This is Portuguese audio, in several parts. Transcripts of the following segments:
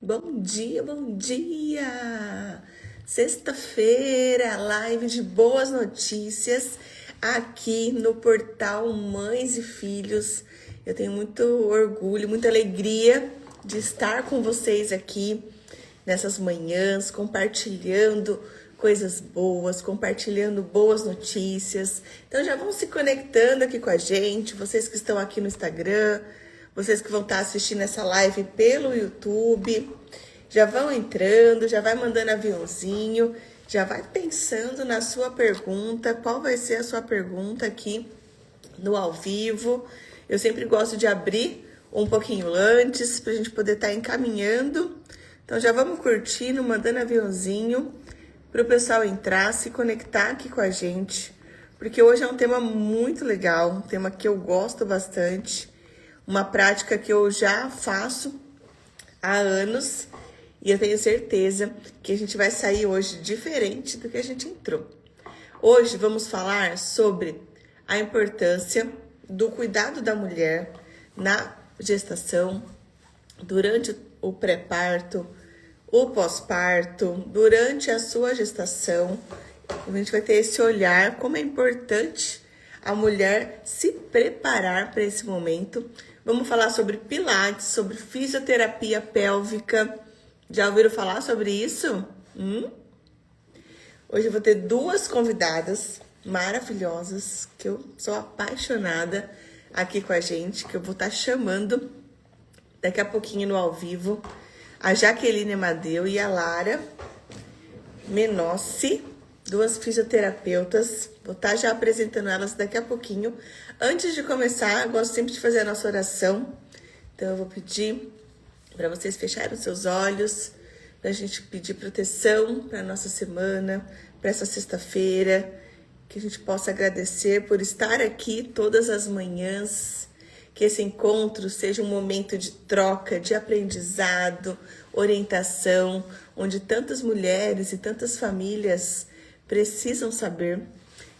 Bom dia, bom dia! Sexta-feira, live de boas notícias aqui no portal Mães e Filhos. Eu tenho muito orgulho, muita alegria de estar com vocês aqui nessas manhãs, compartilhando coisas boas, compartilhando boas notícias. Então já vão se conectando aqui com a gente, vocês que estão aqui no Instagram, vocês que vão estar assistindo essa live pelo YouTube, já vão entrando, já vai mandando aviãozinho, já vai pensando na sua pergunta, qual vai ser a sua pergunta aqui no ao vivo. Eu sempre gosto de abrir um pouquinho antes para a gente poder estar encaminhando. Então já vamos curtindo, mandando aviãozinho para o pessoal entrar, se conectar aqui com a gente, porque hoje é um tema muito legal, um tema que eu gosto bastante, uma prática que eu já faço há anos e eu tenho certeza que a gente vai sair hoje diferente do que a gente entrou. Hoje vamos falar sobre a importância do cuidado da mulher na gestação, durante o pré-parto, o pós-parto, durante a sua gestação. A gente vai ter esse olhar, como é importante a mulher se preparar para esse momento. Vamos falar sobre pilates, sobre fisioterapia pélvica. Já ouviram falar sobre isso? Hoje eu vou ter duas convidadas maravilhosas, que eu sou apaixonada aqui com a gente, que eu vou estar chamando daqui a pouquinho no ao vivo, a Jaqueline Amadeu e a Lara Menossi, duas fisioterapeutas. Vou estar já apresentando elas daqui a pouquinho. Antes de começar, eu gosto sempre de fazer a nossa oração. Então eu vou pedir para vocês fecharem os seus olhos, para a gente pedir proteção para a nossa semana, para essa sexta-feira, que a gente possa agradecer por estar aqui todas as manhãs, que esse encontro seja um momento de troca, de aprendizado, orientação, onde tantas mulheres e tantas famílias precisam saber.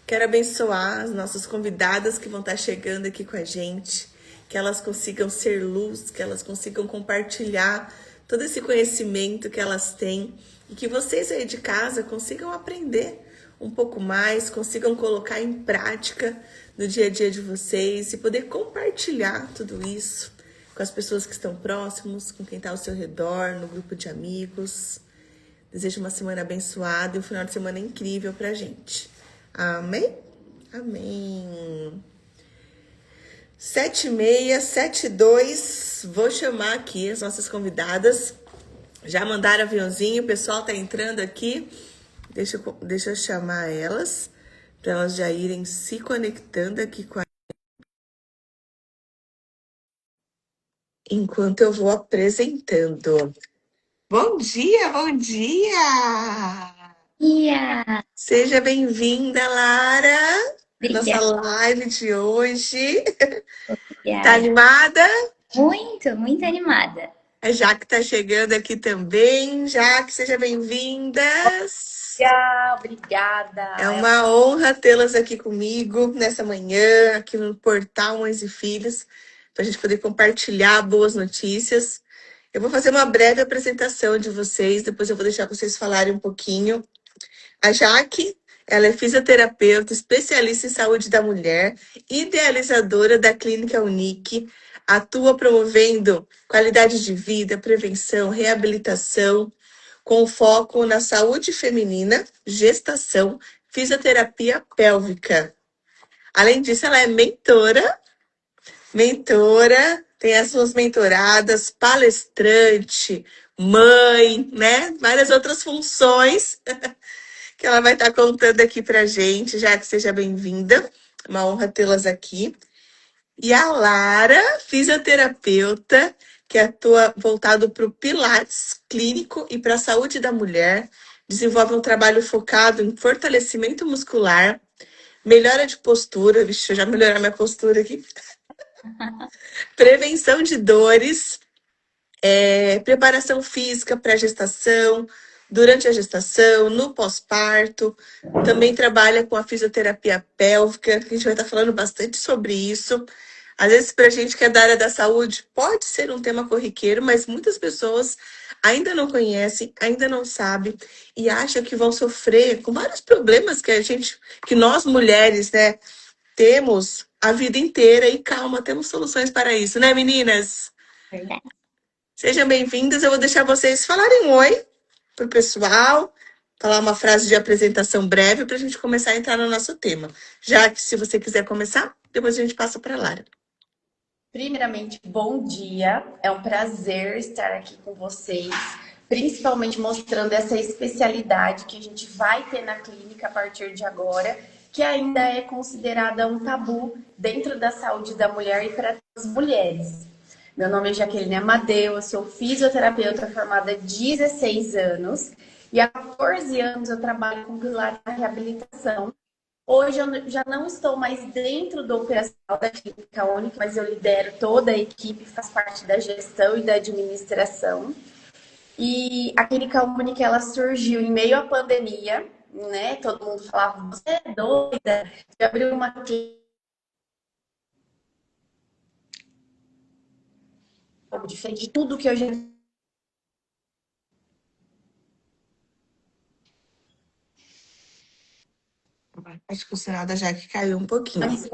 Quero abençoar as nossas convidadas que vão estar chegando aqui com a gente, que elas consigam ser luz, que elas consigam compartilhar todo esse conhecimento que elas têm e que vocês aí de casa consigam aprender um pouco mais, consigam colocar em prática no dia a dia de vocês e poder compartilhar tudo isso com as pessoas que estão próximos, com quem está ao seu redor, no grupo de amigos. Desejo uma semana abençoada e um final de semana incrível pra gente. Amém? Amém. 7672, vou chamar aqui as nossas convidadas. Já mandaram aviãozinho, o pessoal tá entrando aqui. Deixa eu chamar elas, para elas já irem se conectando aqui com a... Enquanto eu vou apresentando. Bom dia, bom dia! Ia, Seja bem-vinda, Lara, nossa obrigada. live de hoje. Tá Obrigada. animada? Muito, muito animada. A Jaque tá chegando aqui também. Jaque, seja bem-vindas. Obrigada. É uma honra tê-las aqui comigo nessa manhã, aqui no portal Mães e Filhos, para a gente poder compartilhar boas notícias. Eu vou fazer uma breve apresentação de vocês, depois eu vou deixar vocês falarem um pouquinho. A Jaque, ela é fisioterapeuta, especialista em saúde da mulher, idealizadora da Clínica Unique, atua promovendo qualidade de vida, prevenção, reabilitação, com foco na saúde feminina, gestação, fisioterapia pélvica. Além disso, ela é mentora, tem as suas mentoradas, palestrante, mãe, né? Várias outras funções que ela vai estar contando aqui pra gente, já que seja bem-vinda. Uma honra tê-las aqui. E a Lara, fisioterapeuta, que atua voltado para o Pilates clínico e para a saúde da mulher, desenvolve um trabalho focado em fortalecimento muscular, melhora de postura, vixe, eu já melhorar minha postura aqui, prevenção de dores, preparação física para a gestação, durante a gestação, no pós-parto. Também trabalha com a fisioterapia pélvica, que a gente vai estar falando bastante sobre isso. Às vezes, para a gente que é da área da saúde, pode ser um tema corriqueiro, mas muitas pessoas ainda não conhecem, ainda não sabem e acham que vão sofrer com vários problemas que nós mulheres, né, temos a vida inteira. E calma, temos soluções para isso, né, meninas? Verdade. Sejam bem-vindas. Eu vou deixar vocês falarem um oi pro pessoal, falar uma frase de apresentação breve para a gente começar a entrar no nosso tema. Já que, se você quiser começar, depois a gente passa para a Lara. Primeiramente, bom dia. É um prazer estar aqui com vocês, principalmente mostrando essa especialidade que a gente vai ter na clínica a partir de agora, que ainda é considerada um tabu dentro da saúde da mulher e para as mulheres. Meu nome é Jaqueline Amadeu, eu sou fisioterapeuta formada há 16 anos e há 14 anos eu trabalho com pilates na reabilitação. Hoje eu já não estou mais dentro do operacional da Clínica Única, mas eu lidero toda a equipe, faz parte da gestão e da administração. E a Clínica Única, ela surgiu em meio à pandemia, né? Todo mundo falava, você é doida, de abrir uma clínica diferente de tudo que eu já Acho que o sinal da Jaque caiu um pouquinho. fiz.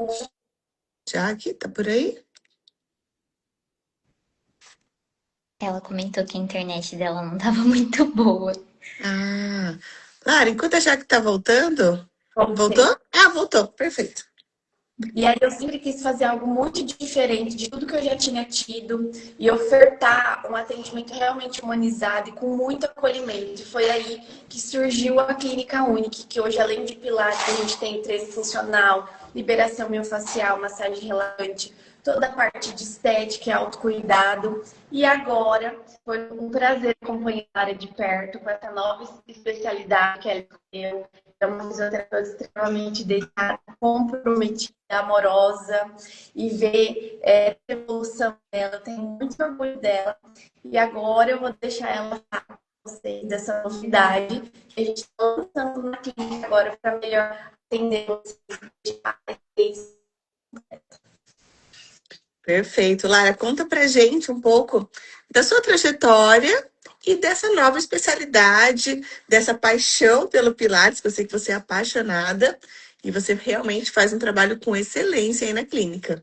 Jaque, tá por aí? Ela comentou que a internet dela não estava muito boa. Ah, Lara, enquanto a Jaque tá voltando, Voltei. voltou? Ah, voltou, perfeito. E aí eu sempre quis fazer algo muito diferente de tudo que eu já tinha tido e ofertar um atendimento realmente humanizado e com muito acolhimento. E foi aí que surgiu a Clínica Única, que hoje, além de pilates, a gente tem treino funcional, liberação miofascial, massagem relaxante, toda a parte de estética e autocuidado. E agora foi um prazer acompanhar a área de perto com essa nova especialidade que ela escolheu. É uma fisioterapeuta extremamente dedicada, comprometida, amorosa, e ver a evolução dela. Eu tenho muito orgulho dela. E agora eu vou deixar ela falar com vocês dessa novidade que a gente está lançando na clínica agora para melhor atender vocês. Perfeito. Lara, conta pra gente um pouco da sua trajetória e dessa nova especialidade, dessa paixão pelo Pilates, que eu sei que você é apaixonada e você realmente faz um trabalho com excelência aí na clínica.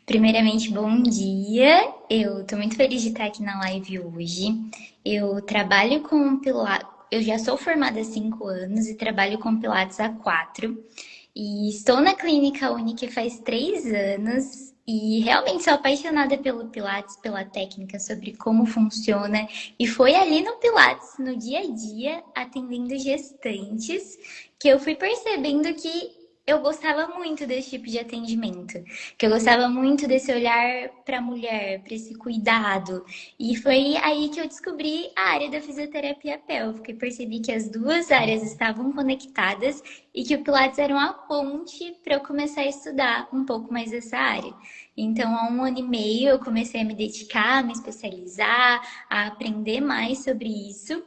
Primeiramente, bom dia. Eu tô muito feliz de estar aqui na live hoje. Eu trabalho com Pilates. Eu já sou formada há 5 anos e trabalho com Pilates há 4. E estou na Clínica Única faz 3 anos. E realmente sou apaixonada pelo Pilates, pela técnica, sobre como funciona. E foi ali no Pilates, no dia a dia, atendendo gestantes, que eu fui percebendo que eu gostava muito desse tipo de atendimento, que eu gostava muito desse olhar para a mulher, para esse cuidado. E foi aí que eu descobri a área da fisioterapia pélvica e percebi que as duas áreas estavam conectadas e que o Pilates era uma ponte para eu começar a estudar um pouco mais dessa área. Então, há 1 ano e meio, eu comecei a me dedicar, a me especializar, a aprender mais sobre isso.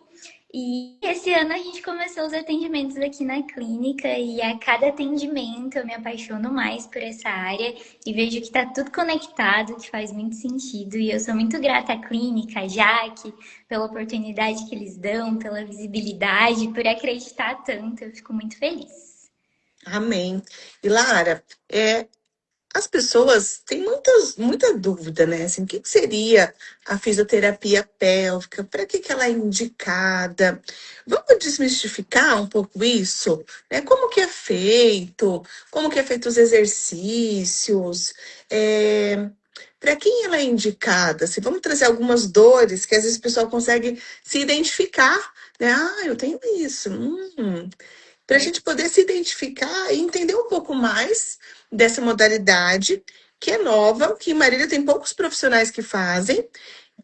E esse ano a gente começou os atendimentos aqui na clínica e a cada atendimento eu me apaixono mais por essa área e vejo que está tudo conectado, que faz muito sentido. E eu sou muito grata à clínica, à Jaque, pela oportunidade que eles dão, pela visibilidade, por acreditar tanto. Eu fico muito feliz. Amém. E Lara, as pessoas têm muita dúvida, né? Assim, o que seria a fisioterapia pélvica? Para que ela é indicada? Vamos desmistificar um pouco isso, né? Como que é feito? Como que é feito os exercícios? Para quem ela é indicada? Assim, vamos trazer algumas dores que às vezes o pessoal consegue se identificar, né? Ah, eu tenho isso. Para a gente poder se identificar e entender um pouco mais dessa modalidade, que é nova, que em Marília tem poucos profissionais que fazem,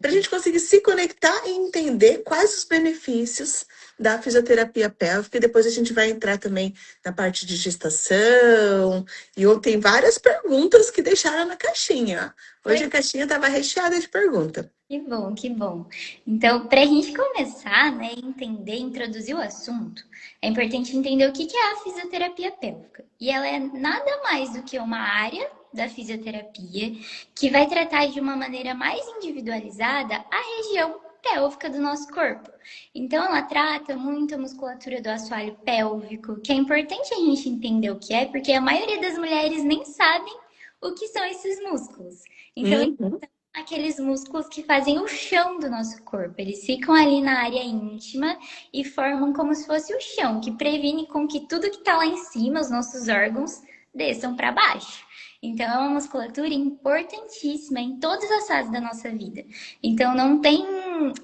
para a gente conseguir se conectar e entender quais os benefícios da fisioterapia pélvica, e depois a gente vai entrar também na parte de gestação, e tem várias perguntas que deixaram na caixinha. Hoje a caixinha estava recheada de perguntas. Que bom, que bom. Então, para a gente começar, né, entender, introduzir o assunto, é importante entender o que é a fisioterapia pélvica. E ela é nada mais do que uma área da fisioterapia, que vai tratar de uma maneira mais individualizada a região pélvica do nosso corpo. Então, ela trata muito a musculatura do assoalho pélvico, que é importante a gente entender o que é, porque a maioria das mulheres nem sabem o que são esses músculos. Então, Uhum. aqueles músculos que fazem o chão do nosso corpo. Eles ficam ali na área íntima e formam como se fosse o chão, que previne com que tudo que está lá em cima, os nossos órgãos, desçam para baixo. Então, é uma musculatura importantíssima em todas as fases da nossa vida. Então, não tem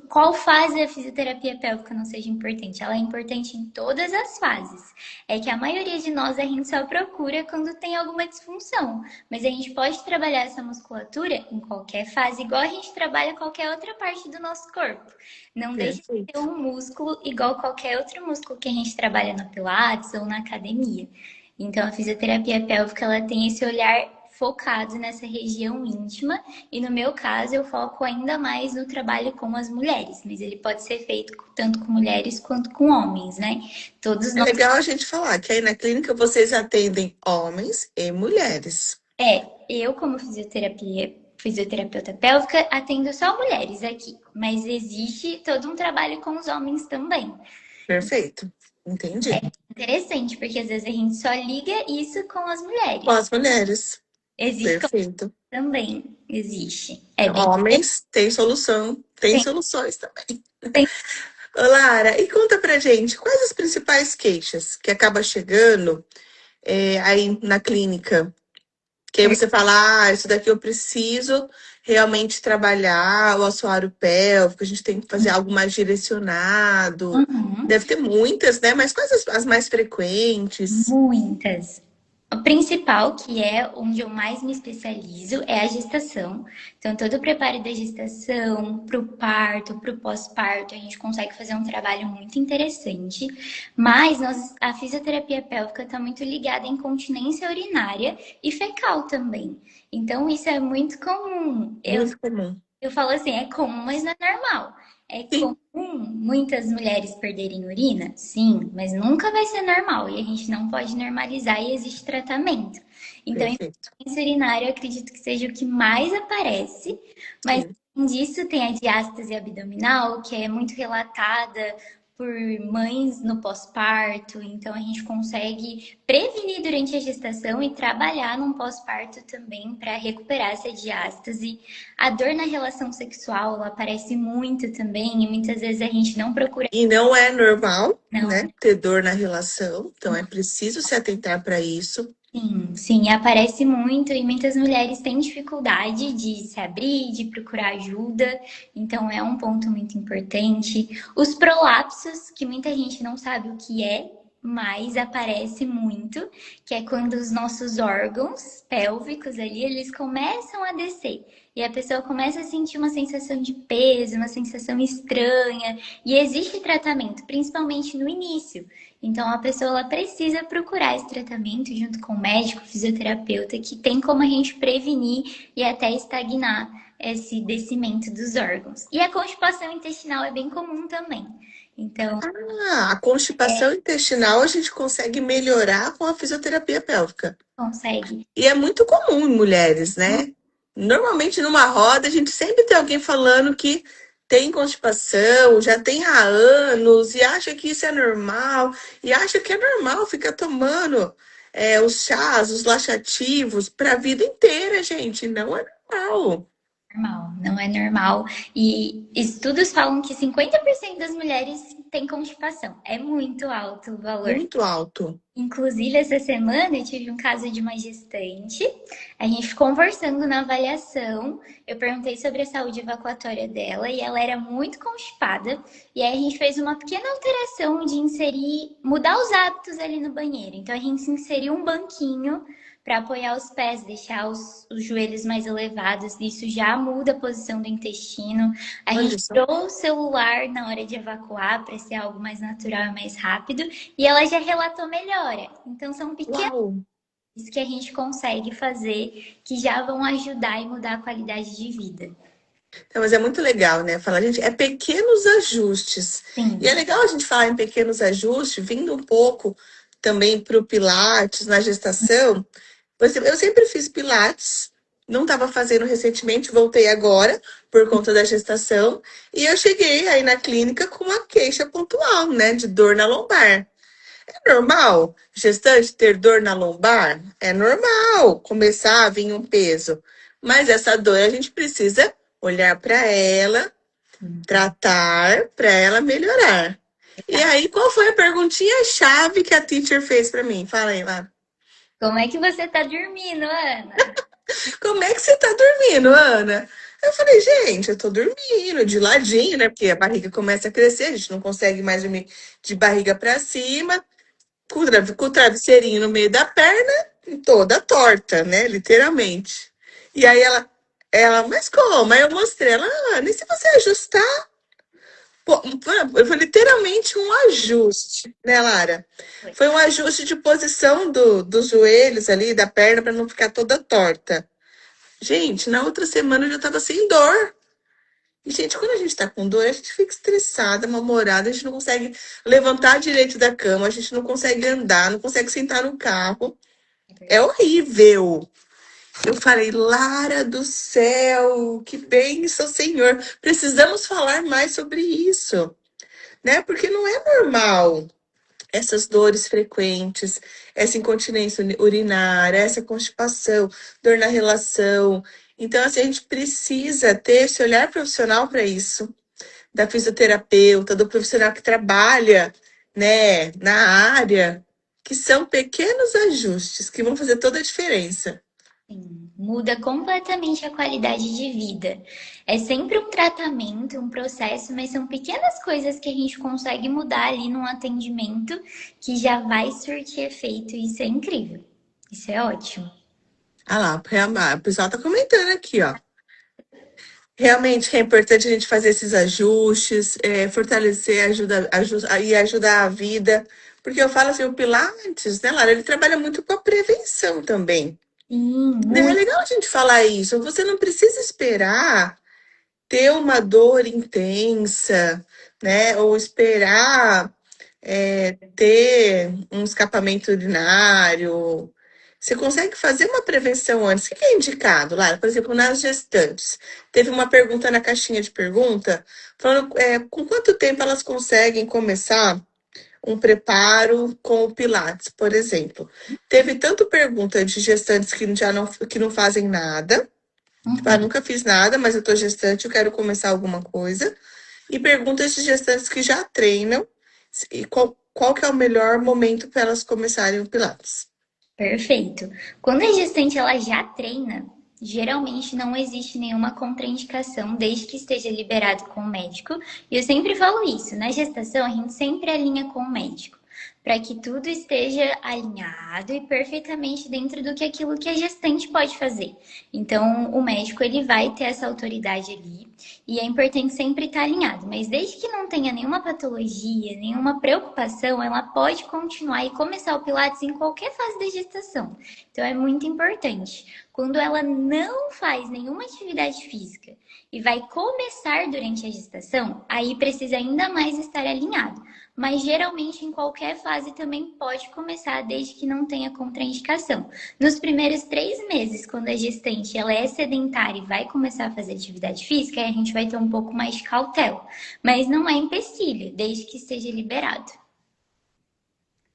qual fase da fisioterapia pélvica não seja importante. Ela é importante em todas as fases. É que a maioria de nós a gente só procura quando tem alguma disfunção. Mas a gente pode trabalhar essa musculatura em qualquer fase, igual a gente trabalha qualquer outra parte do nosso corpo. Não deixa de ser Perfeito. um músculo igual qualquer outro músculo que a gente trabalha no Pilates ou na academia. Então, a fisioterapia pélvica ela tem esse olhar focado nessa região íntima e no meu caso eu foco ainda mais no trabalho com as mulheres, mas ele pode ser feito tanto com mulheres quanto com homens, né? Todos É nós legal a gente falar que aí na clínica vocês atendem homens e mulheres. eu como fisioterapeuta pélvica atendo só mulheres aqui, mas existe todo um trabalho com os homens também. Perfeito. Entendi. Interessante, porque às vezes a gente só liga isso com as Com mulheres. as mulheres. Existe Perfeito. também, existe. É bem Homens têm solução, tem interessante. soluções também. Ô, Lara, e conta pra gente, quais as principais queixas que acaba chegando aí na clínica? Que aí você fala, isso daqui eu preciso realmente trabalhar o assoalho pélvico, a gente tem que fazer algo mais direcionado. Uhum. Deve ter muitas, né? Mas quais as mais frequentes? Muitas. O principal, que é onde eu mais me especializo, é a gestação. Então, todo o preparo da gestação, para o parto, para o pós-parto, a gente consegue fazer um trabalho muito interessante. Mas a fisioterapia pélvica está muito ligada em continência urinária e fecal também. Então, isso é muito comum. Muito comum. Eu falo assim, é comum, mas não é normal. É comum Sim, muitas mulheres perderem urina? Sim, mas nunca vai ser normal e a gente não pode normalizar e existe tratamento. Então, a perfeito. incontinência urinária eu acredito que seja o que mais aparece, mas Sim. além disso tem a diástase abdominal, que é muito relatada por mães no pós-parto, então a gente consegue prevenir durante a gestação e trabalhar num pós-parto também para recuperar essa diástase. A dor na relação sexual, ela aparece muito também, e muitas vezes a gente não procura, E não é normal, não. né, ter dor na relação, então é preciso se atentar para isso. Sim, sim, aparece muito e muitas mulheres têm dificuldade de se abrir, de procurar ajuda, então é um ponto muito importante. Os prolapsos, que muita gente não sabe o que é, mas aparece muito, que é quando os nossos órgãos pélvicos ali, eles começam a descer. E a pessoa começa a sentir uma sensação de peso, uma sensação estranha, e existe tratamento, principalmente no início. Então, a pessoa ela precisa procurar esse tratamento junto com o médico, fisioterapeuta, que tem como a gente prevenir e até estagnar esse descimento dos órgãos. E a constipação intestinal é bem comum também. Então, Ah, a constipação intestinal a gente consegue melhorar com a fisioterapia pélvica. consegue. E é muito comum em mulheres, né? Normalmente numa roda a gente sempre tem alguém falando que tem constipação, já tem há anos e acha que isso é normal, e acha que é normal ficar tomando os chás, os laxativos para a vida inteira, gente. Não é normal. Normal, não é normal. E estudos falam que 50% das mulheres têm constipação. É muito alto o valor. Muito alto. Inclusive, essa semana eu tive um caso de uma gestante. A gente conversando na avaliação, eu perguntei sobre a saúde evacuatória dela e ela era muito constipada. E aí a gente fez uma pequena alteração de mudar os hábitos ali no banheiro. Então a gente inseriu um banquinho para apoiar os pés, deixar os joelhos mais elevados. Isso já muda a posição do intestino. A Olha gente só. tirou o celular na hora de evacuar para ser algo mais natural e mais rápido. E ela já relatou melhora. Então, são pequenas Uau! coisas que a gente consegue fazer que já vão ajudar e mudar a qualidade de vida. Então, mas é muito legal, né? Falar, gente, é pequenos ajustes. E é Sim, legal a gente falar em pequenos ajustes, vindo um pouco também para o Pilates na gestação, Eu sempre fiz pilates, não estava fazendo recentemente, voltei agora por conta da gestação, e eu cheguei aí na clínica com uma queixa pontual, né, de dor na lombar. É normal gestante ter dor na lombar? É normal começar a vir um peso, mas essa dor a gente precisa olhar para ela, tratar para ela melhorar. E Tá. aí, qual foi a perguntinha chave que a teacher fez para mim? Fala aí, lá. Como é que você tá dormindo, Ana? Como é que você tá dormindo, Ana? Eu falei, gente, eu tô dormindo de ladinho, né? Porque a barriga começa a crescer, a gente não consegue mais dormir de barriga para cima, com o travesseirinho no meio da perna, toda torta, né? Literalmente. E aí mas como? Aí eu mostrei ela, Ana, e se você ajustar? Pô, foi literalmente um ajuste, né, Lara? Foi um ajuste de posição dos joelhos ali, da perna, para não ficar toda torta. Gente, na outra semana eu já tava sem dor. E, gente, quando a gente tá com dor, a gente fica estressada, mal-humorada, a gente não consegue levantar direito da cama, a gente não consegue andar, não consegue sentar no carro. É É verdade. horrível. Eu falei, Lara do céu, que bênção, Senhor. Precisamos falar mais sobre isso, né? Porque não é normal essas dores frequentes, essa incontinência urinária, essa constipação, dor na relação. Então, assim, a gente precisa ter esse olhar profissional para isso, da fisioterapeuta, do profissional que trabalha, né, na área, que são pequenos ajustes que vão fazer toda a diferença. Sim, muda completamente a qualidade de vida. É sempre um tratamento, um processo, mas são pequenas coisas que a gente consegue mudar ali num atendimento que já vai surtir efeito. Isso é incrível. Isso é ótimo. Ah lá, o pessoal tá comentando aqui, ó. Realmente que é importante a gente fazer esses ajustes, fortalecer, e ajudar a vida. Porque eu falo assim, o Pilates, né, Lara, ele trabalha muito com a prevenção também. Sim, Né? É muito. legal a gente falar isso. Você não precisa esperar ter uma dor intensa, né? Ou esperar ter um escapamento urinário. Você consegue fazer uma prevenção antes. O que é indicado, Lara? Por exemplo, nas gestantes. Teve uma pergunta na caixinha de pergunta, falando com quanto tempo elas conseguem começar um preparo com o Pilates, por exemplo. Teve tanto pergunta de gestantes que não fazem nada. Tipo, Uhum. nunca fiz nada, mas eu tô gestante, eu quero começar alguma coisa. E perguntas de gestantes que já treinam e qual que é o melhor momento para elas começarem o Pilates. Perfeito. Quando a gestante ela já treina, geralmente não existe nenhuma contraindicação desde que esteja liberado com o médico. E eu sempre falo isso, na gestação a gente sempre alinha com o médico, para que tudo esteja alinhado e perfeitamente dentro do que aquilo que a gestante pode fazer. Então, o médico ele vai ter essa autoridade ali e é importante sempre estar alinhado, mas desde que não tenha nenhuma patologia, nenhuma preocupação, ela pode continuar e começar o Pilates em qualquer fase da gestação. Então é muito importante. Quando ela não faz nenhuma atividade física e vai começar durante a gestação, aí precisa ainda mais estar alinhado. Mas geralmente em qualquer fase também pode começar desde que não tenha contraindicação. Nos primeiros 3 meses, quando a gestante ela é sedentária e vai começar a fazer atividade física, a gente vai ter um pouco mais de cautela. Mas não é empecilho, desde que esteja liberado.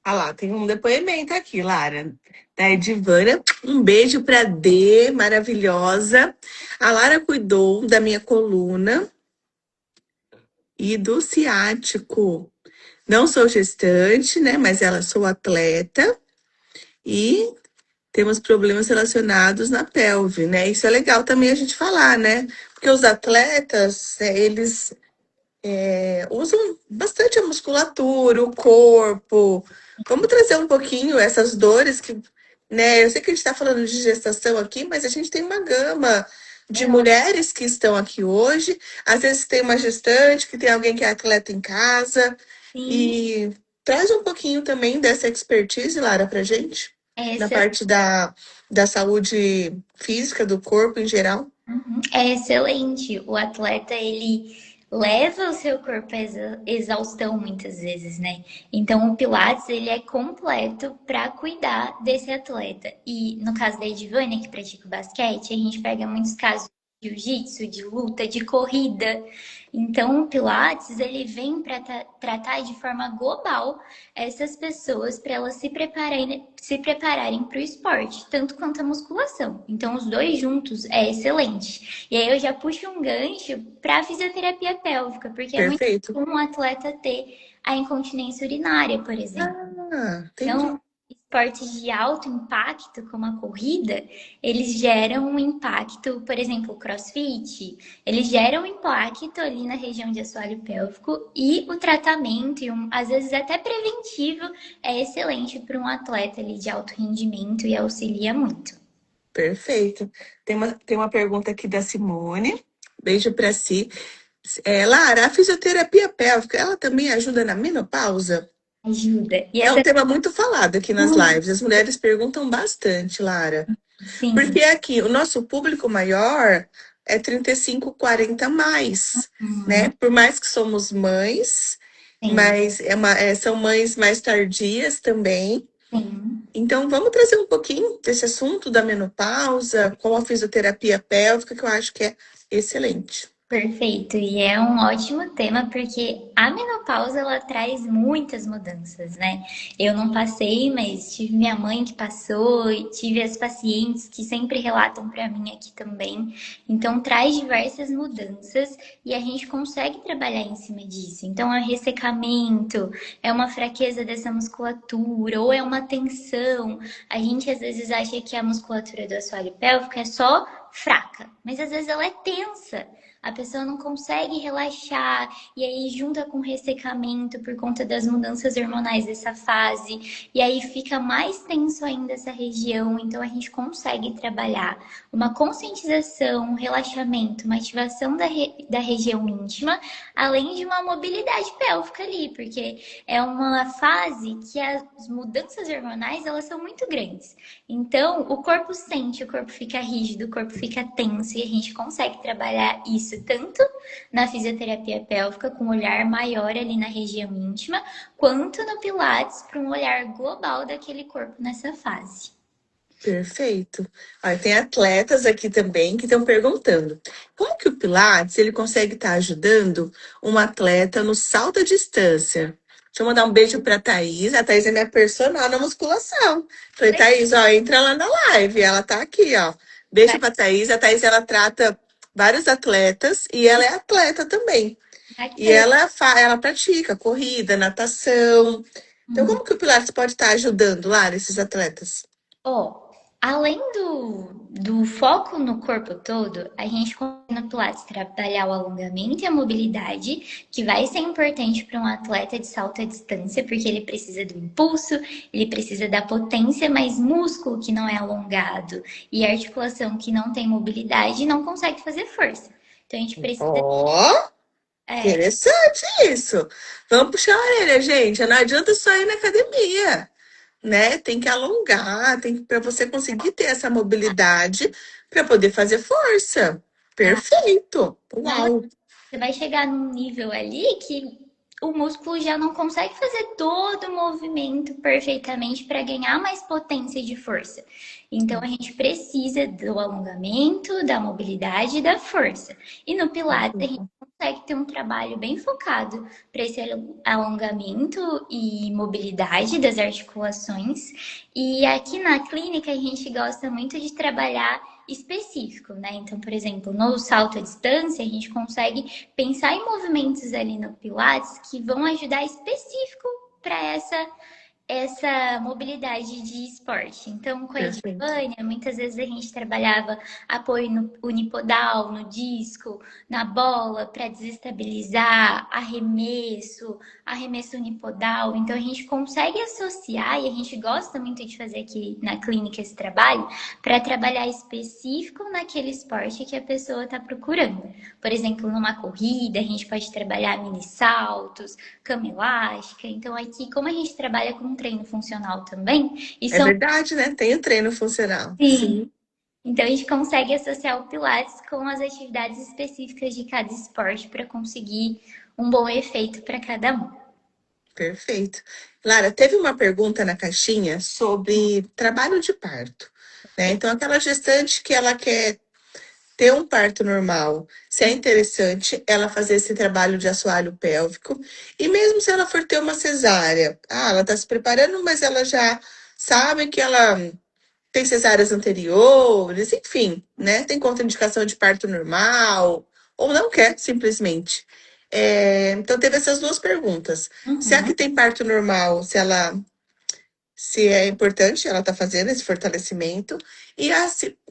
Ah lá, tem um depoimento aqui, Lara, da Edivana. Um beijo para D, maravilhosa. A Lara cuidou da minha coluna e do ciático. Não sou gestante, né? Mas ela sou atleta e temos problemas relacionados na pelve, né? Isso é legal também a gente falar, né? Porque os atletas, eles usam bastante a musculatura, o corpo. Vamos trazer um pouquinho essas dores que, né? Eu sei que a gente está falando de gestação aqui, mas a gente tem uma gama de É, mulheres que estão aqui hoje. Às vezes tem uma gestante, que tem alguém que é atleta em casa. sim, E traz um pouquinho também dessa expertise, Lara, pra gente, na essa parte da saúde física do corpo em geral. é excelente. O atleta, ele leva o seu corpo à exaustão muitas vezes, né? Então o Pilates ele é completo para cuidar desse atleta. E no caso da Edivânia, que pratica o basquete, a gente pega muitos casos de jiu-jitsu, de luta, de corrida. Então o Pilates ele vem para tratar de forma global essas pessoas para elas se prepararem para o esporte, tanto quanto a musculação. Então os dois juntos é excelente. E aí eu já puxo um gancho para a fisioterapia pélvica, porque é muito Perfeito. comum um atleta ter a incontinência urinária, por exemplo. Entendi. Então, esportes de alto impacto, como a corrida, eles geram um impacto, por exemplo, o CrossFit, eles geram um impacto ali na região de assoalho pélvico e o tratamento, e às vezes até preventivo, é excelente para um atleta ali de alto rendimento e auxilia muito. Perfeito. Tem uma pergunta aqui da Simone. Beijo para si. Lara, a fisioterapia pélvica, ela também ajuda na menopausa? Ajuda. E É um essa tema muito falado aqui nas muito, lives. As mulheres perguntam bastante, Lara. sim, Porque aqui o nosso público maior é 35, 40 mais, né? Por mais que somos mães, sim, mas são mães mais tardias também. sim. Então, vamos trazer um pouquinho desse assunto da menopausa com a fisioterapia pélvica, que eu acho que é excelente. Perfeito, e é um ótimo tema porque a menopausa ela traz muitas mudanças, né? Eu não passei, mas tive minha mãe que passou e tive as pacientes que sempre relatam para mim aqui também. Então traz diversas mudanças e a gente consegue trabalhar em cima disso. Então é ressecamento, é uma fraqueza dessa musculatura ou é uma tensão. A gente às vezes acha que a musculatura do assoalho pélvico é só fraca, mas às vezes ela é tensa. A pessoa não consegue relaxar e aí junta com ressecamento por conta das mudanças hormonais dessa fase e aí fica mais tenso ainda essa região. Então a gente consegue trabalhar uma conscientização, um relaxamento, uma ativação da região íntima, além de uma mobilidade pélvica ali, porque é uma fase que as mudanças hormonais elas são muito grandes. Então o corpo sente, o corpo fica rígido, o corpo fica tenso e a gente consegue trabalhar isso tanto na fisioterapia pélvica, com um olhar maior ali na região íntima, quanto no Pilates, para um olhar global daquele corpo nessa fase. Perfeito. Olha, tem atletas aqui também que estão perguntando como que o Pilates ele consegue estar ajudando um atleta no salto à distância. Deixa eu mandar um beijo para a Thaís. A Thaís é minha personal na musculação. Falei, Thaís, ó, entra lá na live. Ela tá aqui, ó. Beijo para a Thaís. A Thaís, ela trata vários atletas e ela é atleta também. E Bacana. ela pratica corrida, natação. Então, como que o Pilates pode estar ajudando lá esses atletas? Ó, além do foco no corpo todo, a gente consegue no Pilates trabalhar o alongamento e a mobilidade, que vai ser importante para um atleta de salto à distância, porque ele precisa do impulso, ele precisa da potência, mas músculo que não é alongado e articulação que não tem mobilidade não consegue fazer força. Então a gente precisa. Ó, É, interessante isso. Vamos puxar a orelha, gente. Não adianta só ir na academia, né? Tem que alongar, tem para você conseguir ter essa mobilidade para poder fazer força. Perfeito. não, Uau. você vai chegar num nível ali que o músculo já não consegue fazer todo o movimento perfeitamente para ganhar mais potência de força. Então a gente precisa do alongamento, da mobilidade e da força. E no Pilates a gente consegue ter um trabalho bem focado para esse alongamento e mobilidade das articulações. E aqui na clínica a gente gosta muito de trabalhar específico, né? Então, por exemplo, no salto à distância, a gente consegue pensar em movimentos ali no Pilates que vão ajudar específico para essa mobilidade de esporte. Então, com a Perfeito. Edvânia, muitas vezes a gente trabalhava apoio no unipodal, no disco, na bola, para desestabilizar, arremesso unipodal. Então, a gente consegue associar, e a gente gosta muito de fazer aqui na clínica esse trabalho, para trabalhar específico naquele esporte que a pessoa está procurando. Por exemplo, numa corrida, a gente pode trabalhar mini saltos, cama elástica. Então, aqui, como a gente trabalha com treino funcional também, e É são, verdade, né? Tem o treino funcional. sim, Sim. Então a gente consegue associar o Pilates com as atividades específicas de cada esporte para conseguir um bom efeito para cada um. Perfeito. Lara, teve uma pergunta na caixinha sobre trabalho de parto, né? Então, aquela gestante que ela quer ter um parto normal, se é interessante ela fazer esse trabalho de assoalho pélvico, e mesmo se ela for ter uma cesárea, ela está se preparando, mas ela já sabe que ela tem cesáreas anteriores, enfim, né? Tem contraindicação de parto normal, ou não quer, simplesmente. Então, teve essas duas perguntas. Se a que Uhum. tem parto normal, se é importante ela tá fazendo esse fortalecimento, e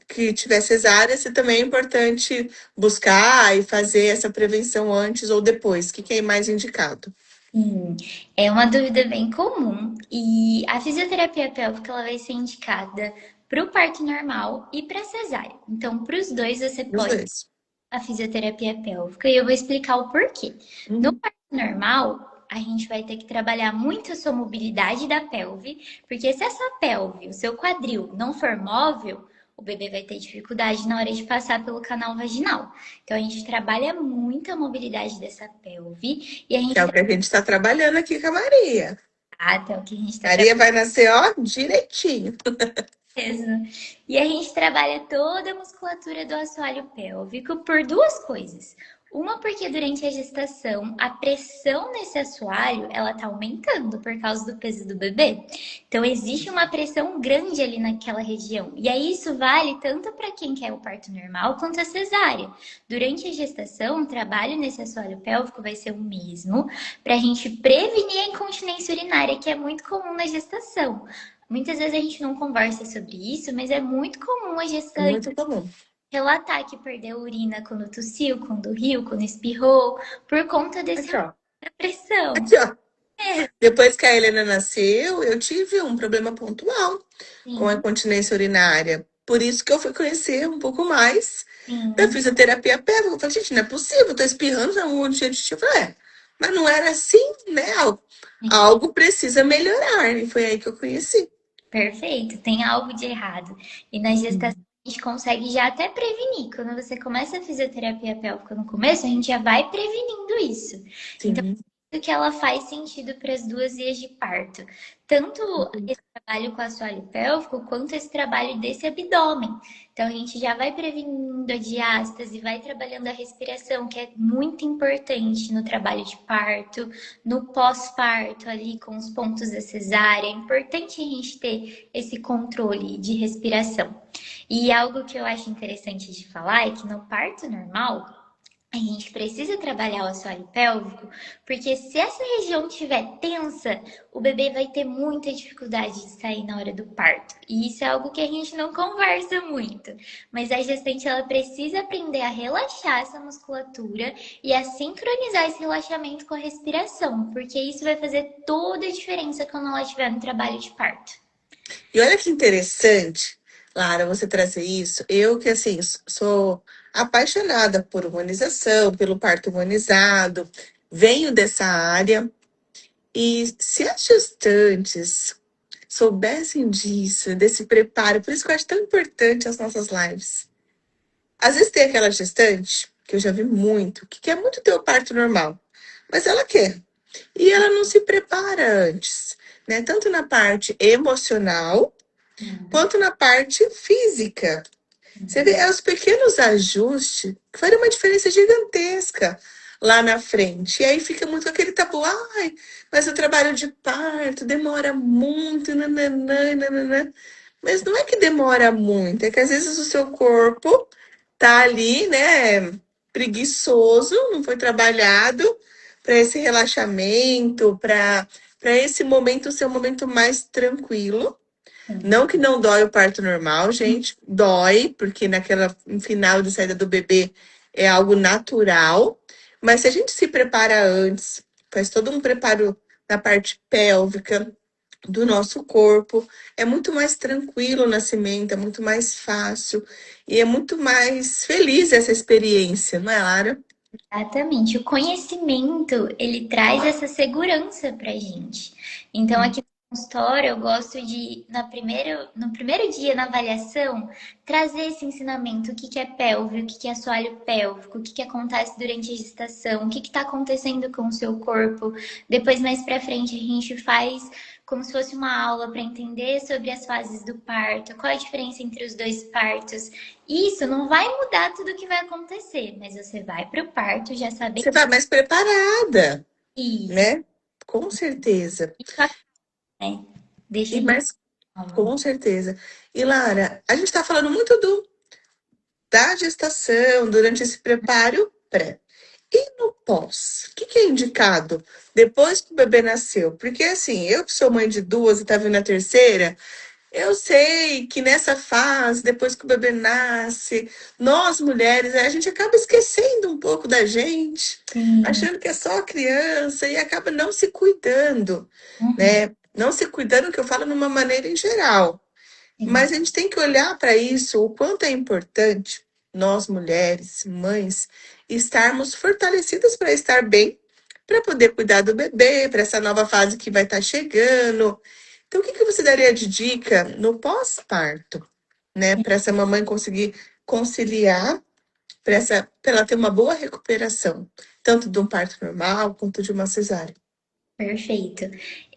que tiver cesárea, se também é importante buscar e fazer essa prevenção antes ou depois, o que é mais indicado? Sim, é uma dúvida bem comum e a fisioterapia pélvica ela vai ser indicada para o parto normal e para cesárea. Então, para os dois você Os pode dois. a fisioterapia pélvica e eu vou explicar o porquê. No Uhum. parto normal, a gente vai ter que trabalhar muito a sua mobilidade da pelve, porque se essa pelve, o seu quadril, não for móvel, o bebê vai ter dificuldade na hora de passar pelo canal vaginal. Então, a gente trabalha muito a mobilidade dessa pelve e a Que gente é o que a gente está trabalhando aqui com a Maria. até o que a gente está Maria vai nascer, ó, direitinho. trabalhando. E a gente trabalha toda a musculatura do assoalho pélvico por duas coisas. Uma, porque durante a gestação, a pressão nesse assoalho, ela tá aumentando por causa do peso do bebê. Então, existe uma pressão grande ali naquela região. E aí, isso vale tanto para quem quer o parto normal quanto a cesárea. Durante a gestação, o trabalho nesse assoalho pélvico vai ser o mesmo para a gente prevenir a incontinência urinária, que é muito comum na gestação. Muitas vezes a gente não conversa sobre isso, mas é muito comum a É gestante muito comum. relatar que perdeu urina quando tossiu, quando riu, quando espirrou, por conta desse Aqui, aumento ó. da pressão. Aqui, ó. Depois que a Helena nasceu, eu tive um problema pontual com a Sim, incontinência urinária. Por isso que eu fui conhecer um pouco mais da sim, fisioterapia pélvica. Eu falei, gente, não é possível, eu tô espirrando, tá um monte de xixi. Eu falei, mas não era assim, né? sim. Algo precisa melhorar. E foi aí que eu conheci. Perfeito, tem algo de errado. E na gestação a gente consegue já até prevenir. Quando você começa a fisioterapia pélvica no começo, a gente já vai prevenindo isso. Então, Sim. que ela faz sentido para as duas vias de parto. Tanto esse trabalho com o assoalho pélvico, quanto esse trabalho desse abdômen. Então, a gente já vai prevenindo a diástase, vai trabalhando a respiração, que é muito importante no trabalho de parto, no pós-parto, ali com os pontos da cesárea. É importante a gente ter esse controle de respiração. E algo que eu acho interessante de falar é que no parto normal, a gente precisa trabalhar o assoalho pélvico, porque se essa região estiver tensa, o bebê vai ter muita dificuldade de sair na hora do parto. E isso é algo que a gente não conversa muito. Mas a gestante ela precisa aprender a relaxar essa musculatura e a sincronizar esse relaxamento com a respiração, porque isso vai fazer toda a diferença quando ela estiver no trabalho de parto. E olha que interessante, Lara, você trazer isso. Eu que, assim, sou apaixonada por humanização, pelo parto humanizado, venho dessa área. E se as gestantes soubessem disso, desse preparo, por isso que eu acho tão importante as nossas lives. Às vezes tem aquela gestante, que eu já vi muito, que quer muito ter o parto normal, mas ela quer. E ela não se prepara antes, né? Tanto na parte emocional, quanto na parte física. Você vê, é os pequenos ajustes que fazem uma diferença gigantesca lá na frente. E aí fica muito aquele tabu, ai, mas o trabalho de parto demora muito, nananã, nananã. Mas não é que demora muito, é que às vezes o seu corpo tá ali, né, preguiçoso, não foi trabalhado para esse relaxamento, para esse momento ser um momento mais tranquilo. Não que não dói o parto normal, gente, dói, porque naquela no final de saída do bebê é algo natural, mas se a gente se prepara antes, faz todo um preparo na parte pélvica do nosso corpo, é muito mais tranquilo o nascimento, é muito mais fácil e é muito mais feliz essa experiência, não é, Lara? Exatamente. O conhecimento, ele traz essa segurança pra gente. Então, aqui consultório, eu gosto de, no primeiro dia na avaliação, trazer esse ensinamento, o que que é pelve, o que que é assoalho pélvico, o que que acontece durante a gestação, o que que está acontecendo com o seu corpo. Depois, mais pra frente, a gente faz como se fosse uma aula para entender sobre as fases do parto, qual a diferença entre os dois partos. Isso não vai mudar tudo o que vai acontecer, mas você vai para o parto já sabendo Você vai mais preparada, isso. né? Com certeza. Isso né? Deixa E a gente mais, calma. com certeza. E Lara, a gente está falando muito da gestação, durante esse preparo pré. E no pós? O que que é indicado depois que o bebê nasceu? Porque assim, eu que sou mãe de duas e tá vindo a terceira, eu sei que nessa fase, depois que o bebê nasce, nós mulheres, a gente acaba esquecendo um pouco da gente, Sim. achando que é só a criança e acaba não se cuidando, Uhum, né? Não se cuidando, que eu falo numa maneira em geral. sim. Mas a gente tem que olhar para isso, o quanto é importante nós mulheres, mães, estarmos fortalecidas para estar bem, para poder cuidar do bebê, para essa nova fase que vai estar chegando. Então, o que que você daria de dica no pós-parto, né, para essa mamãe conseguir conciliar, para ela ter uma boa recuperação, tanto de um parto normal quanto de uma cesárea? Perfeito.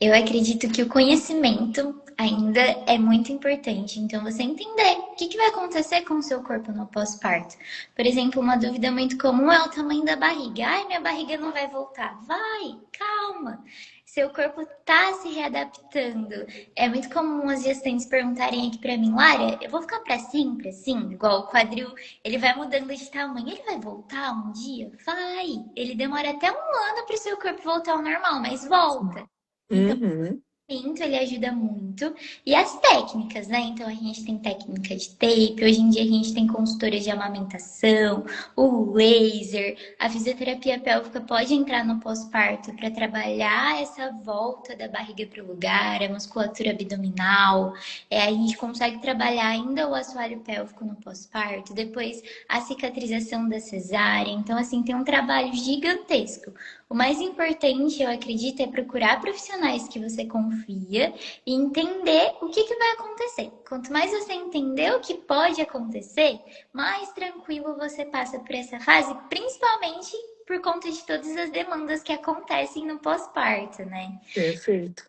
Eu acredito que o conhecimento ainda é muito importante. Então, você entender o que que vai acontecer com o seu corpo no pós-parto. Por exemplo, uma dúvida muito comum é o tamanho da barriga. Ai, minha barriga não vai voltar. Vai, calma. Seu corpo tá se readaptando. É muito comum as gestantes perguntarem aqui pra mim, Lara, eu vou ficar pra sempre assim? Igual o quadril, ele vai mudando de tamanho. Ele vai voltar um dia? Vai. Ele demora até um ano para o seu corpo voltar ao normal, mas volta. Então, Uhum. movimento, ele ajuda muito. E as técnicas, né? Então, a gente tem técnica de tape, hoje em dia a gente tem consultoria de amamentação, o laser, a fisioterapia pélvica pode entrar no pós-parto para trabalhar essa volta da barriga para o lugar, a musculatura abdominal. A gente consegue trabalhar ainda o assoalho pélvico no pós-parto, depois a cicatrização da cesárea. Então, assim, tem um trabalho gigantesco. O mais importante, eu acredito, é procurar profissionais que você confia e entender o que que vai acontecer. Quanto mais você entender o que pode acontecer, mais tranquilo você passa por essa fase, principalmente por conta de todas as demandas que acontecem no pós-parto, né? Perfeito.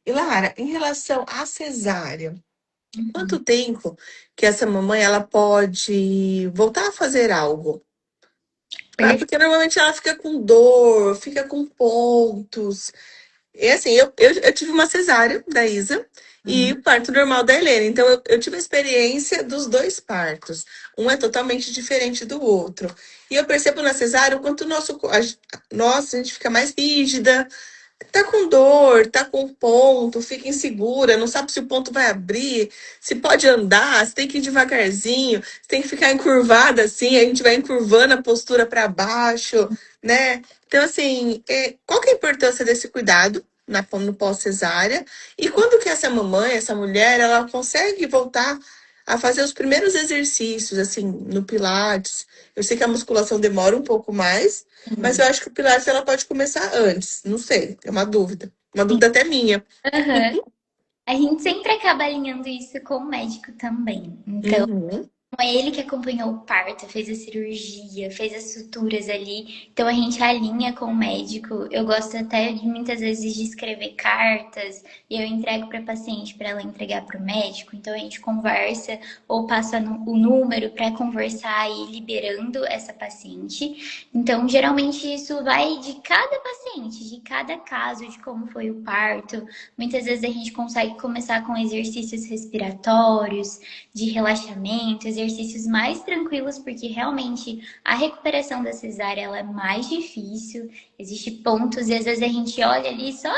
E Lara, em relação à cesárea, quanto tempo que essa mamãe ela pode voltar a fazer algo? Ah, Per- porque normalmente ela fica com dor, fica com pontos. E assim, eu tive uma cesárea da Isa e o parto normal da Helena. Então eu tive a experiência dos dois partos. Um é totalmente diferente do outro. E eu percebo na cesárea o quanto o a gente fica mais rígida, tá com dor, tá com ponto, fica insegura, não sabe se o ponto vai abrir, se pode andar, se tem que ir devagarzinho, se tem que ficar encurvada assim, a gente vai encurvando a postura para baixo, né? Então, assim, qual que é a importância desse cuidado no pós-cesárea? E quando que essa mamãe, essa mulher, ela consegue voltar a fazer os primeiros exercícios, assim, no Pilates? Eu sei que a musculação demora um pouco mais, mas eu acho que o Pilates ela pode começar antes. Não sei, é uma dúvida. Uma dúvida até minha. Aham. A gente sempre acaba alinhando isso com o médico também. Então, Uhum. é ele que acompanhou o parto, fez a cirurgia, fez as suturas ali. Então a gente alinha com o médico. Eu gosto até de muitas vezes de escrever cartas e eu entrego para a paciente para ela entregar para o médico. Então a gente conversa ou passa o número para conversar e ir liberando essa paciente. Então geralmente isso vai de cada paciente, de cada caso, de como foi o parto. Muitas vezes a gente consegue começar com exercícios respiratórios de relaxamento, exercícios mais tranquilos, porque realmente a recuperação da cesárea ela é mais difícil. Existem pontos e às vezes a gente olha ali só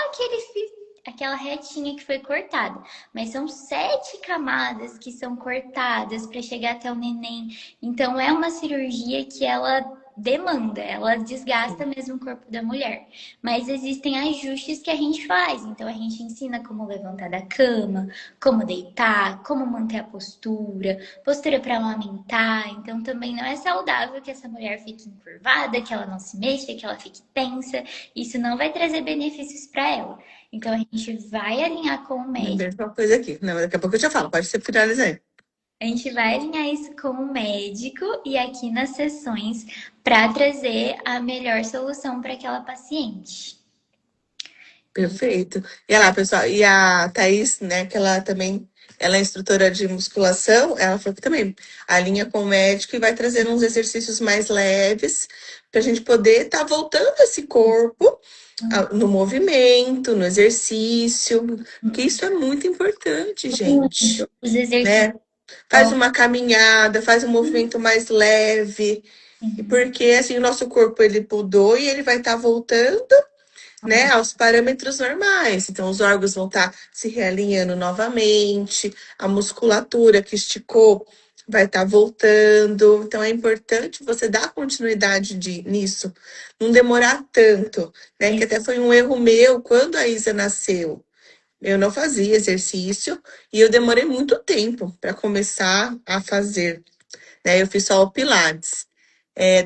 aquela retinha que foi cortada, mas são 7 camadas que são cortadas para chegar até o neném. Então é uma cirurgia que ela demanda, ela desgasta mesmo o corpo da mulher. Mas existem ajustes que a gente faz. Então a gente ensina como levantar da cama, como deitar, como manter a postura, postura para amamentar. Então também não é saudável que essa mulher fique encurvada, que ela não se mexa, que ela fique tensa. Isso não vai trazer benefícios para ela. Então, a gente vai alinhar com o médico. Lembrei de uma coisa aqui. Não, daqui a pouco eu já falo. Pode ser finalizar aí. A gente vai alinhar isso com o médico e aqui nas sessões para trazer a melhor solução para aquela paciente. Perfeito. E olha lá, pessoal, e a Thaís, né, que ela também, ela é instrutora de musculação, ela falou que também alinha com o médico e vai trazendo uns exercícios mais leves para a gente poder estar voltando esse corpo no movimento, no exercício, porque isso é muito importante, gente, Os exercícios. né? Faz uma caminhada, faz um movimento mais leve, e porque assim o nosso corpo ele mudou e ele vai estar voltando, né, aos parâmetros normais. Então, os órgãos vão estar se realinhando novamente, a musculatura que esticou vai estar voltando. Então, é importante você dar continuidade nisso, não demorar tanto, né? Que até foi um erro meu quando a Isa nasceu. Eu não fazia exercício e eu demorei muito tempo para começar a fazer, né? Eu fiz só o Pilates.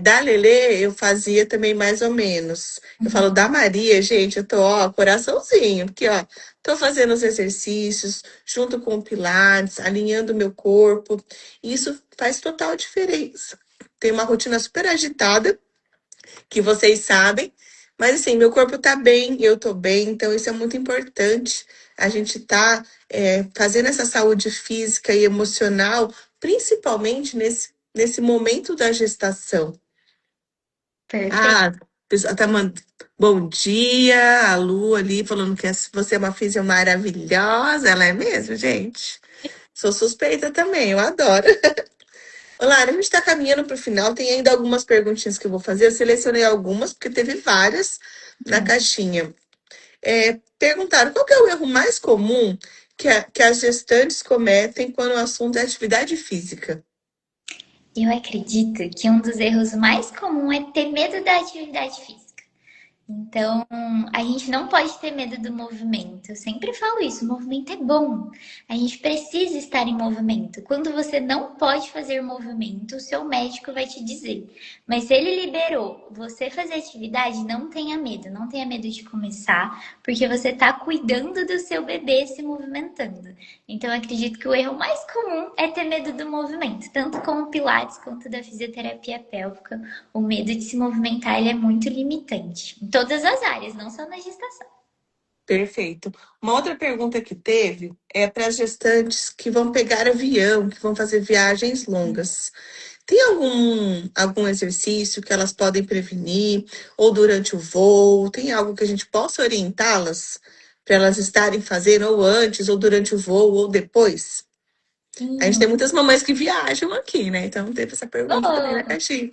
Da Lelê, eu fazia também mais ou menos. Eu falo da Maria, gente, eu tô, ó, coraçãozinho, porque, ó, tô fazendo os exercícios junto com o Pilates, alinhando o meu corpo. E isso faz total diferença. Tem uma rotina super agitada, que vocês sabem, mas assim, meu corpo tá bem, eu tô bem, então isso é muito importante. A gente tá fazendo essa saúde física e emocional, principalmente nesse momento da gestação. Perfeito. Ah, a pessoa tá mandando bom dia, a Lu ali falando que você é uma física maravilhosa. Ela é mesmo, gente? Sou suspeita também, eu adoro. Olá, a gente está caminhando para o final. Tem ainda algumas perguntinhas que eu vou fazer. Eu selecionei algumas, porque teve várias na caixinha. Perguntaram qual que é o erro mais comum que as gestantes cometem quando o assunto é atividade física. Eu acredito que um dos erros mais comuns é ter medo da atividade física. Então, a gente não pode ter medo do movimento. Eu sempre falo isso, o movimento é bom. A gente precisa estar em movimento. Quando você não pode fazer movimento, o seu médico vai te dizer. Mas se ele liberou você fazer atividade, não tenha medo. Não tenha medo de começar, porque você está cuidando do seu bebê se movimentando. Então, eu acredito que o erro mais comum é ter medo do movimento, tanto com o Pilates quanto da fisioterapia pélvica. O medo de se movimentar ele é muito limitante. Em todas as áreas, não só na gestação. Perfeito. Uma outra pergunta que teve é para as gestantes que vão pegar avião, que vão fazer viagens longas. Tem algum exercício que elas podem prevenir, ou durante o voo? Tem algo que a gente possa orientá-las para elas estarem fazendo, ou antes, ou durante o voo, ou depois? A gente Sim, tem muitas mamães que viajam aqui, né? Então teve essa pergunta também na oh, caixinha.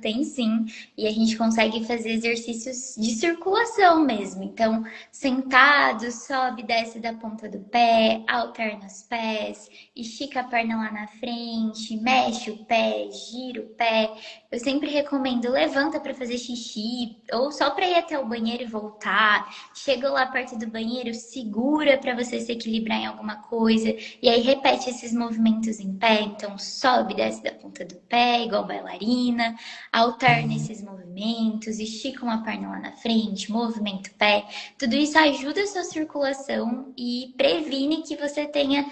tem sim. E a gente consegue fazer exercícios de circulação mesmo. Então, sentado, sobe, desce da ponta do pé, alterna os pés, estica a perna lá na frente, mexe o pé, gira o pé. Eu sempre recomendo levanta para fazer xixi ou só para ir até o banheiro e voltar. Chega lá perto do banheiro, segura para você se equilibrar em alguma coisa e aí repete esses movimentos em pé. Então, sobe, desce da ponta do pé, igual bailarina, alterna esses movimentos, estica uma perna lá na frente, movimenta o pé. Tudo isso ajuda a sua circulação e previne que você tenha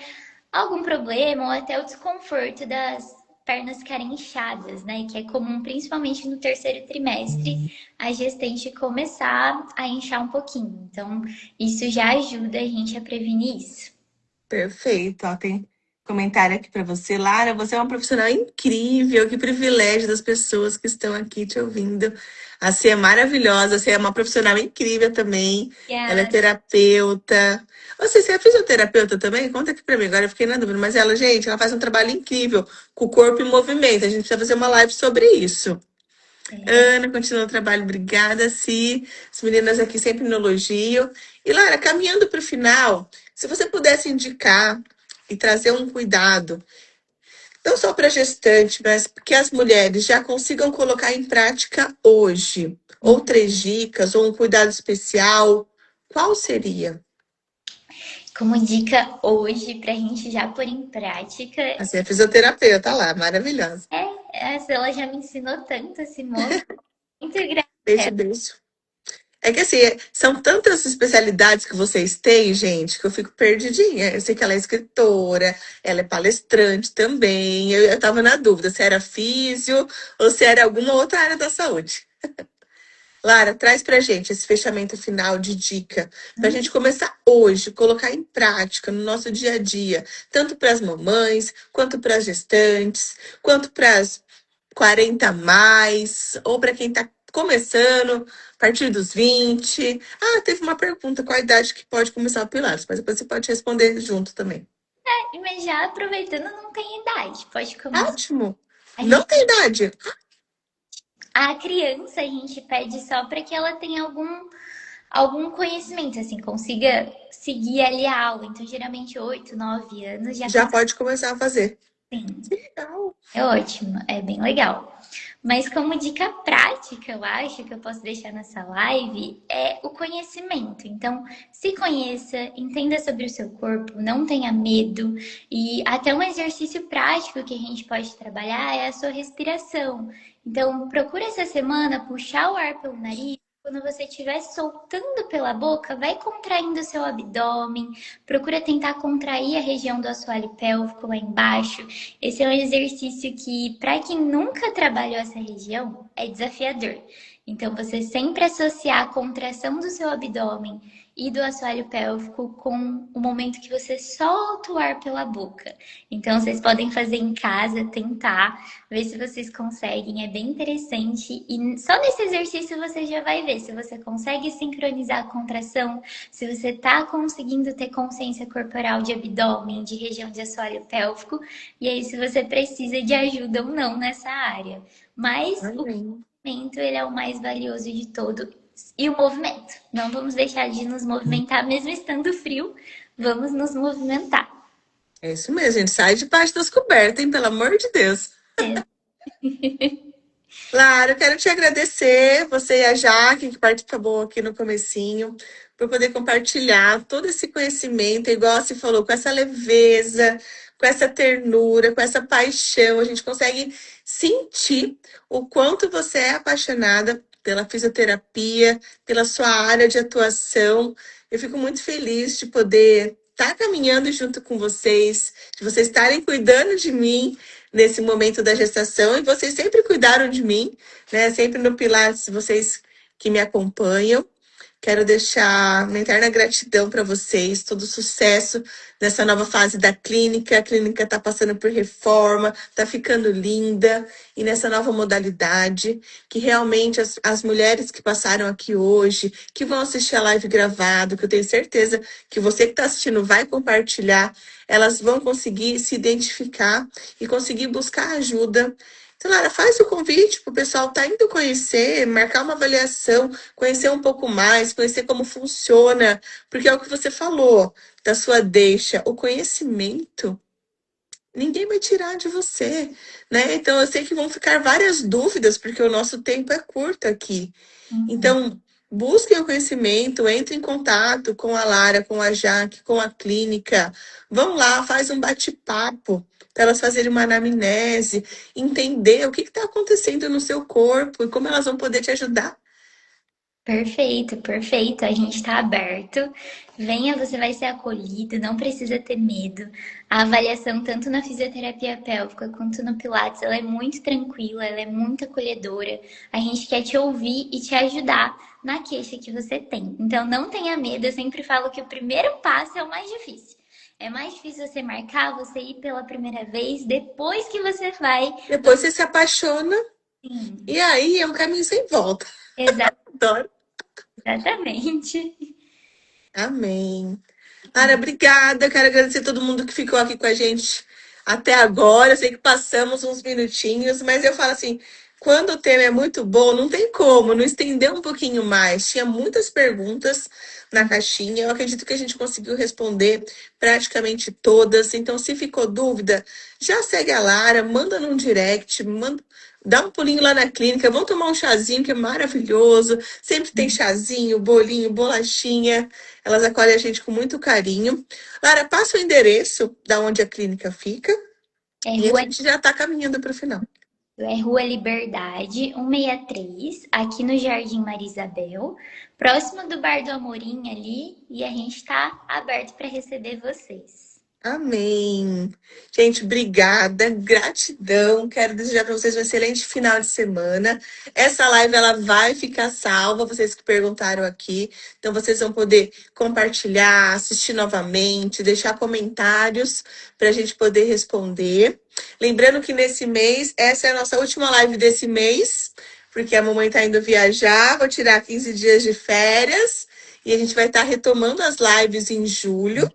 algum problema ou até o desconforto das pernas ficarem inchadas, né? Que é comum, principalmente no terceiro trimestre, a gestante começar a inchar um pouquinho. Então, isso já ajuda a gente a prevenir isso. Perfeito. Ó, tem comentário aqui para você. Lara, você é uma profissional incrível. Que privilégio das pessoas que estão aqui te ouvindo. A Cia é maravilhosa. Você é uma profissional incrível também. Ela é terapeuta. Você é fisioterapeuta também? Conta aqui para mim. Agora eu fiquei na dúvida. Mas ela, gente, ela faz um trabalho incrível com o corpo em movimento. A gente precisa fazer uma live sobre isso. Ana, continua o trabalho. Obrigada, Si. As meninas aqui sempre no elogio. E, Lara, caminhando para o final, se você pudesse indicar e trazer um cuidado, não só para gestante, mas que as mulheres já consigam colocar em prática hoje, ou 3 dicas, ou um cuidado especial, qual seria? Como dica hoje, para a gente já pôr em prática, Assim, a fisioterapeuta lá, maravilhosa. ela já me ensinou tanto esse movimento. Muito Beijo, beijo. É que assim, são tantas especialidades que vocês têm, gente, que eu fico perdidinha. Eu sei que ela é escritora, ela é palestrante também. Eu tava na dúvida se era físio ou se era alguma outra área da saúde. Lara, traz pra gente esse fechamento final de dica, pra gente começar hoje, colocar em prática no nosso dia a dia, tanto para as mamães, quanto para as gestantes, quanto para as 40 a mais, ou para quem está começando, a partir dos 20. Ah, teve uma pergunta, qual a idade que pode começar o Pilates? Mas depois você pode responder junto também. Mas já aproveitando, não tem idade. Pode começar. Ótimo! A Não gente, tem idade. a criança, a gente pede só para que ela tenha algum conhecimento, assim, consiga seguir ali a aula. Então, geralmente 8, 9 anos já Já consegue. pode começar a fazer. Sim, Legal. é ótimo, é bem legal. Mas como dica prática, eu acho que eu posso deixar nessa live é o conhecimento. Então, se conheça, entenda sobre o seu corpo, não tenha medo. E até um exercício prático que a gente pode trabalhar é a sua respiração. Então, procura essa semana puxar o ar pelo nariz. Quando você estiver soltando pela boca, vai contraindo o seu abdômen. Procura tentar contrair a região do assoalho pélvico lá embaixo. Esse é um exercício que, para quem nunca trabalhou essa região, é desafiador. Então, você sempre associar a contração do seu abdômen e do assoalho pélvico com o momento que você solta o ar pela boca. Então, vocês podem fazer em casa, tentar, ver se vocês conseguem. É bem interessante. E só nesse exercício você já vai ver se você consegue sincronizar a contração, se você está conseguindo ter consciência corporal de abdômen, de região de assoalho pélvico, e aí se você precisa de ajuda ou não nessa área. Mas o Amém. conhecimento, ele é o mais valioso de todo. E o movimento. Não vamos deixar de nos movimentar, mesmo estando frio, vamos nos movimentar. É isso mesmo, gente. Sai debaixo das cobertas, hein? Pelo amor de Deus. Lara, eu quero te agradecer, você e a Jaque, que participou aqui no comecinho, por poder compartilhar todo esse conhecimento, igual você falou, com essa leveza, com essa ternura, com essa paixão. A gente consegue sentir o quanto você é apaixonada pela fisioterapia, pela sua área de atuação. Eu fico muito feliz de poder estar caminhando junto com vocês, de vocês estarem cuidando de mim nesse momento da gestação, e vocês sempre cuidaram de mim, né? Sempre no Pilates, vocês que me acompanham. Quero deixar minha eterna gratidão para vocês, todo sucesso nessa nova fase da clínica. A clínica está passando por reforma, está ficando linda, e nessa nova modalidade, que realmente as mulheres que passaram aqui hoje, que vão assistir a live gravado, que eu tenho certeza que você que está assistindo vai compartilhar, elas vão conseguir se identificar e conseguir buscar ajuda. Então, Lara, faz o convite para o pessoal estar indo conhecer, marcar uma avaliação, conhecer um pouco mais, conhecer como funciona, porque é o que você falou da sua deixa, o conhecimento, ninguém vai tirar de você, né? Então, eu sei que vão ficar várias dúvidas, porque o nosso tempo é curto aqui. Uhum. Então, busquem o conhecimento, entrem em contato com a Lara, com a Jaque, com a clínica. Vão lá, faz um bate-papo para elas fazerem uma anamnese, entender o que está acontecendo no seu corpo e como elas vão poder te ajudar. Perfeito, perfeito. A gente está aberto. Venha, você vai ser acolhido, não precisa ter medo. A avaliação, tanto na fisioterapia pélvica quanto no Pilates, ela é muito tranquila, ela é muito acolhedora. A gente quer te ouvir e te ajudar na queixa que você tem. Então, não tenha medo. Eu sempre falo que o primeiro passo é o mais difícil. É mais difícil você marcar, você ir pela primeira vez, depois que você vai. Depois você se apaixona Sim, e aí é um caminho sem volta. Adoro. exatamente. Amém. Lara, obrigada. Quero agradecer a todo mundo que ficou aqui com a gente até agora. Eu sei que passamos uns minutinhos, mas eu falo assim, quando o tema é muito bom, não tem como não estender um pouquinho mais. Tinha muitas perguntas na caixinha. Eu acredito que a gente conseguiu responder praticamente todas. Então, se ficou dúvida, já segue a Lara, manda num direct, dá um pulinho lá na clínica, vamos tomar um chazinho que é maravilhoso. Sempre tem chazinho, bolinho, bolachinha. Elas acolhem a gente com muito carinho. Lara, passa o endereço da onde a clínica fica É e a rua gente já está caminhando para o final. É Rua Liberdade, 163, aqui no Jardim Maria Isabel, próximo do Bar do Amorim ali, e a gente está aberto para receber vocês. Amém. Gente, obrigada, gratidão. Quero desejar para vocês um excelente final de semana. Essa live ela vai ficar salva, vocês que perguntaram aqui. Então vocês vão poder compartilhar, assistir novamente, deixar comentários para a gente poder responder. Lembrando que nesse mês, essa é a nossa última live desse mês, porque a mamãe está indo viajar, vou tirar 15 dias de férias e a gente vai estar retomando as lives em julho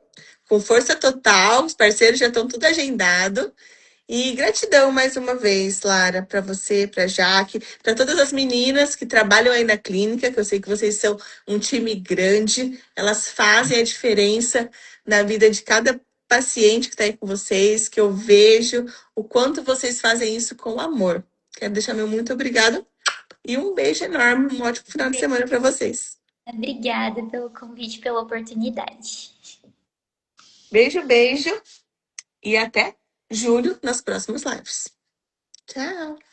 com força total, os parceiros já estão tudo agendado. E gratidão mais uma vez, Lara, para você, para Jaque, para todas as meninas que trabalham aí na clínica, que eu sei que vocês são um time grande, elas fazem a diferença na vida de cada paciente que está aí com vocês, que eu vejo o quanto vocês fazem isso com amor. Quero deixar meu muito obrigado e um beijo enorme, um ótimo final de semana para vocês. Obrigada pelo convite, pela oportunidade. Beijo, beijo. E até julho nas próximas lives. Tchau!